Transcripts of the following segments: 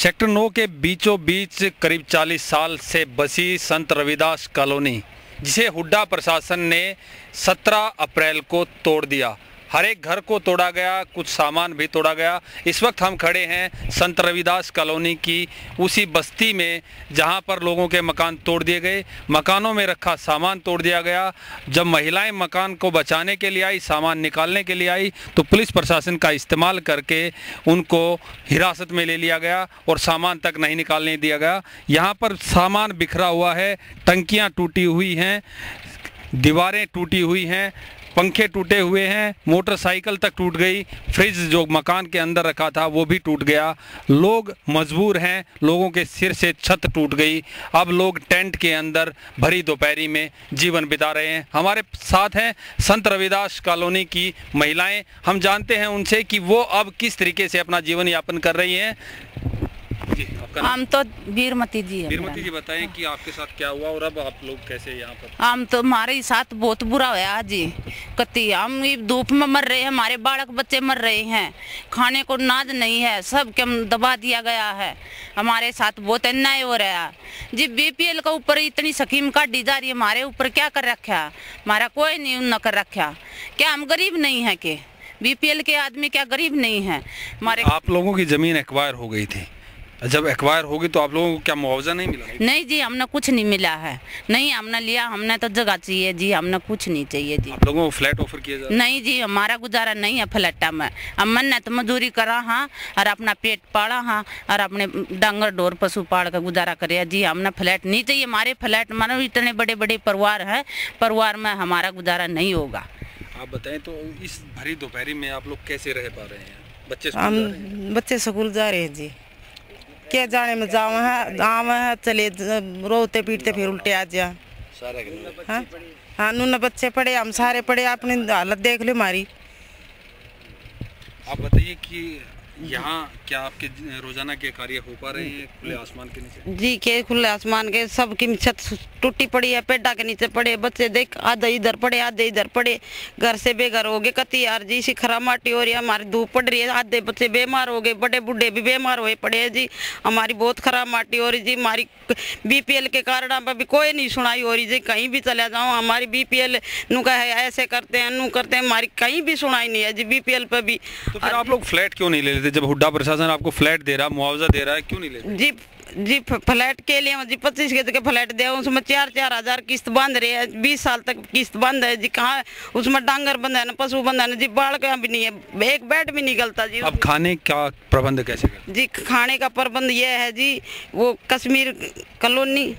Sector 9 के बीचों बीच करीब 40 साल से बसी संत रविदास कॉलोनी, जिसे हुड्डा प्रशासन ने 17 अप्रैल को तोड़ दिया। हर एक घर को तोड़ा गया, कुछ सामान भी तोड़ा गया। इस वक्त हम खड़े हैं संत रविदास कॉलोनी की उसी बस्ती में जहां पर लोगों के मकान तोड़ दिए गए, मकानों में रखा सामान तोड़ दिया गया। जब महिलाएं मकान को बचाने के लिए आई, सामान निकालने के लिए आई, तो पुलिस प्रशासन का इस्तेमाल करके उनको हिरासत में ले लिया गया और सामान तक नहीं निकालने दिया गया। यहाँ पर सामान बिखरा हुआ है, टंकियाँ टूटी हुई हैं, दीवारें टूटी हुई हैं, पंखे टूटे हुए हैं, मोटरसाइकिल तक टूट गई, फ्रिज जो मकान के अंदर रखा था वो भी टूट गया। लोग मजबूर हैं, लोगों के सिर से छत टूट गई। अब लोग टेंट के अंदर भरी दोपहरी में जीवन बिता रहे हैं। हमारे साथ हैं संत रविदास कॉलोनी की महिलाएं। हम जानते हैं उनसे कि वो अब किस तरीके से अपना जीवन यापन कर रही हैं। हम तो वीरमती जी है। वीरमती जी, बताएं कि आपके साथ क्या हुआ और अब आप लोग कैसे यहाँ पर? हम तो हमारे साथ बहुत बुरा हुआ जी। कति हम धूप में मर रहे हैं, हमारे बालक बच्चे मर रहे हैं, खाने को नाज नहीं है, सब के दबा दिया गया है। हमारे साथ बहुत अन्याय हो रहा है जी। बीपीएल का ऊपर इतनी स्कीम काटी जा रही है, हमारे ऊपर क्या कर रखा? हमारा कोई नहीं न कर रखा। क्या हम गरीब नहीं है के? बीपीएल के आदमी क्या गरीब नहीं है? हमारे आप लोगों की जमीन एक्वायर हो गई थी, जब एक्वायर होगी तो आप लोगों को क्या मुआवजा नहीं मिला? नहीं जी, हमने कुछ नहीं मिला है। नहीं हमने लिया, हमने तो जगह चाहिए जी, हमने कुछ नहीं चाहिए जी। आप लोगों को फ्लैट ऑफर किया जा रहा है? नहीं जी, हमारा गुजारा नहीं है फ्लैटा में। हम मन ने तो मजदूरी करा हाँ और अपना पेट पाला हाँ और अपने डांगर डोर पशु पाल कर गुजारा करे जी। हमने फ्लैट नहीं चाहिए। हमारे फ्लैट मानो इतने बड़े बड़े परिवार हैं, परिवार में हमारा गुजारा नहीं होगा। आप बताएं तो इस भरी दोपहरी में आप लोग कैसे रह पा रहे हैं? बच्चे स्कूल जा रहे हैं जी। क्या जाने में जाओ है आम है, चले रोते पीटते फिर उल्टे आ जा। हाँ नून बच्चे पढ़े, हम सारे पढ़े, अपनी हालत देख लो हमारी। आप बताइए कि यहाँ क्या आपके रोजाना के कार्य हो पा रहे हैं खुले आसमान के नीचे? जी के खुले आसमान के सबकी छत टूटी पड़ी है, पेड़ा के नीचे पड़े बच्चे, देख आधे इधर पड़े आधे इधर पड़े, घर से बेघर हो गए। कति यार जी सी खराब माटी हो रही है, हमारी धूप पड़ रही है, आधे बच्चे बीमार हो गए, बड़े बूढ़े भी बीमार हुए पड़े हैं जी। हमारी बहुत खराब माटी हो रही जी। हमारी बीपीएल के कारण पर भी कोई नहीं सुनाई हो रही जी। कहीं भी चले जाओ हमारी बीपीएल नु का है, ऐसे करते हैं नू करते हैं, हमारी कहीं भी सुनाई नहीं है जी बीपीएल पे भी। तो फिर आप लोग फ्लैट क्यों नहीं ले लेते? जब हुड्डा प्रशासन आपको फ्लैट दे रहा, मुआवजा दे रहा है, क्यों नहीं लेते? जी फ्लैट के लिए जी 25 के फ्लैट दे, उसमें 4-4 हजार किस्त बांध रहे हैं, 20 साल तक किस्त बंद है जी। कहाँ उसमें डांगर बंद है ना, पशु बंद है ना जी, बाढ़ का भी नहीं है, एक बेड भी निकलता जी। अब खाने का प्रबंध कैसे करें? जी खाने का प्रबंध ये है जी, वो कश्मीर कॉलोनी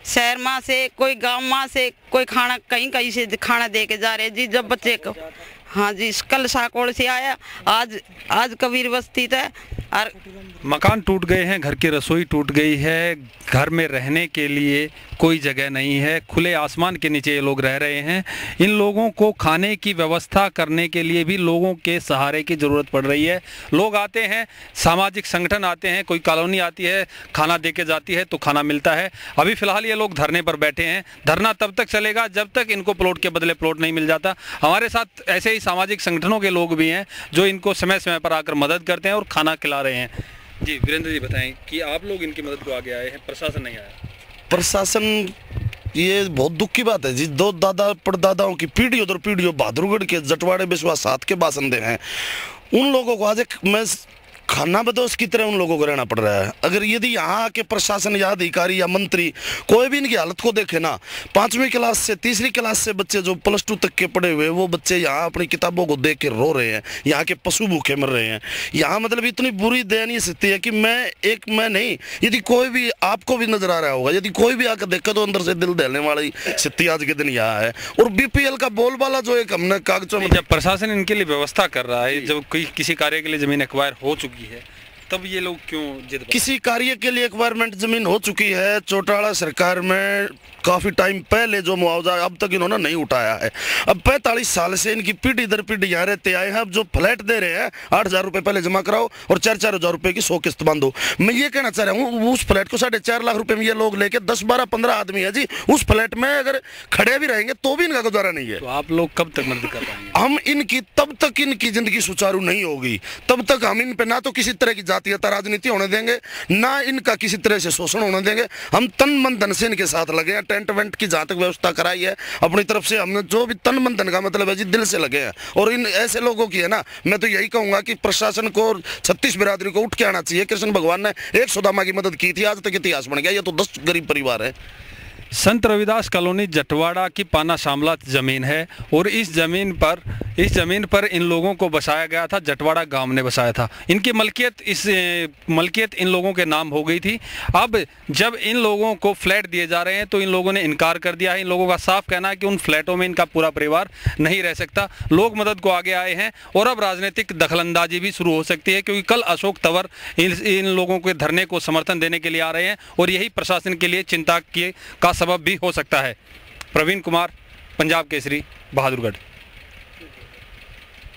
शहर माँ से, कोई गांव माँ से, कोई खाना कहीं कहीं से खाना दे के जा रहे हैं जी। जब बच्चे को हाँ जी कल साकोड़ से आया, आज कबीर बस्ती था। और मकान टूट गए हैं, घर की रसोई टूट गई है, घर में रहने के लिए कोई जगह नहीं है, खुले आसमान के नीचे ये लोग रह रहे हैं। इन लोगों को खाने की व्यवस्था करने के लिए भी लोगों के सहारे की ज़रूरत पड़ रही है। लोग आते हैं, सामाजिक संगठन आते हैं, कोई कॉलोनी आती है, खाना दे के जाती है तो खाना मिलता है। अभी फ़िलहाल ये लोग धरने पर बैठे हैं। धरना तब तक चलेगा जब तक इनको प्लॉट के बदले प्लॉट नहीं मिल जाता। हमारे साथ ऐसे ही सामाजिक संगठनों के लोग भी हैं जो इनको समय समय पर आकर मदद करते हैं और खाना खिला रहे हैं। जी वीरेंद्र जी, बताएं कि आप लोग इनकी मदद को आगे आए हैं, प्रशासन नहीं आया? प्रशासन, ये बहुत दुख की बात है जी। दो दादा परदादाओं की पीढ़ियों दर पीढ़ियों बहादुरगढ़ के जटवाड़े विश्वास साथ के बासिंदे हैं। उन लोगों को आज मैं खाना बदोश की तरह उन लोगों को रहना पड़ रहा है। अगर यदि यहाँ आके प्रशासन या अधिकारी या मंत्री कोई भी इनकी हालत को देखे ना, 5वीं क्लास से 3री क्लास से बच्चे जो +2 तक के पढ़े हुए, वो बच्चे यहाँ अपनी किताबों को देख के रो रहे हैं। यहाँ के पशु भूखे मर रहे हैं। यहाँ मतलब इतनी बुरी दयनीय स्थिति है कि मैं नहीं, यदि कोई भी आपको भी नजर आ रहा होगा, यदि कोई भी आकर देखे तो अंदर से दिल दहलने वाली स्थिति आज के दिन यहाँ है। और बीपीएल का बोलबाला जो एक हमने कागजों में, जब प्रशासन इनके लिए व्यवस्था कर रहा है, जब कोई किसी कार्य के लिए जमीन एक्वायर हो चुकी है, तब ये लोग क्यों जिद? किसी कार्य के लिए एक्वायरमेंट जमीन हो चुकी है, चौटाला सरकार में काफ़ी टाइम पहले जो मुआवजा अब तक इन्होंने नहीं उठाया है। अब 45 साल से इनकी पीढ़ी दर पीढ़ी यहाँ रहते आए हैं। अब जो फ्लैट दे रहे हैं 8,000 रुपये पहले जमा कराओ और 4-4 हज़ार रुपये की 100 किस्त बांधो। मैं ये कहना चाह रहा हूँ, उस फ्लैट को 4.5 लाख रुपये में ये लोग लेके 10, 12, 15 आदमी है जी, उस फ्लैट में अगर खड़े भी रहेंगे तो भी इनका गुजारा नहीं है। तो आप लोग कब तक मदद कर पाएंगे? हम इनकी तब तक इनकी जिंदगी सुचारू नहीं होगी, तब तक हम इन पे ना तो किसी तरह की जांच जातीयता राजनीति होने देंगे, ना इनका किसी तरह से शोषण होने देंगे। हम तन मन धन से इनके साथ लगे हैं। टेंट वेंट की जहाँ तक व्यवस्था कराई है अपनी तरफ से हमने, जो भी तन मन धन का मतलब है जी, दिल से लगे हैं। और इन ऐसे लोगों की है ना, मैं तो यही कहूँगा कि प्रशासन को और 36 बिरादरी को उठ के आना चाहिए। कृष्ण भगवान ने एक सुदामा की मदद की थी, आज तक इतिहास बन गया। ये तो 10 गरीब परिवार है। संत रविदास कॉलोनी जटवाड़ा की पाना शामला ज़मीन है और इस ज़मीन पर इन लोगों को बसाया गया था। जटवाड़ा गांव ने बसाया था। इनकी मलकियत इन लोगों के नाम हो गई थी। अब जब इन लोगों को फ्लैट दिए जा रहे हैं तो इन लोगों ने इनकार कर दिया है। इन लोगों का साफ कहना है कि उन फ्लैटों में इनका पूरा परिवार नहीं रह सकता। लोग मदद को आगे आए हैं और अब राजनीतिक दखलंदाजी भी शुरू हो सकती है, क्योंकि कल अशोक तंवर इन लोगों के धरने को समर्थन देने के लिए आ रहे हैं और यही प्रशासन के लिए चिंता का सबब भी हो सकता है। प्रवीण कुमार, पंजाब केसरी, बहादुरगढ़।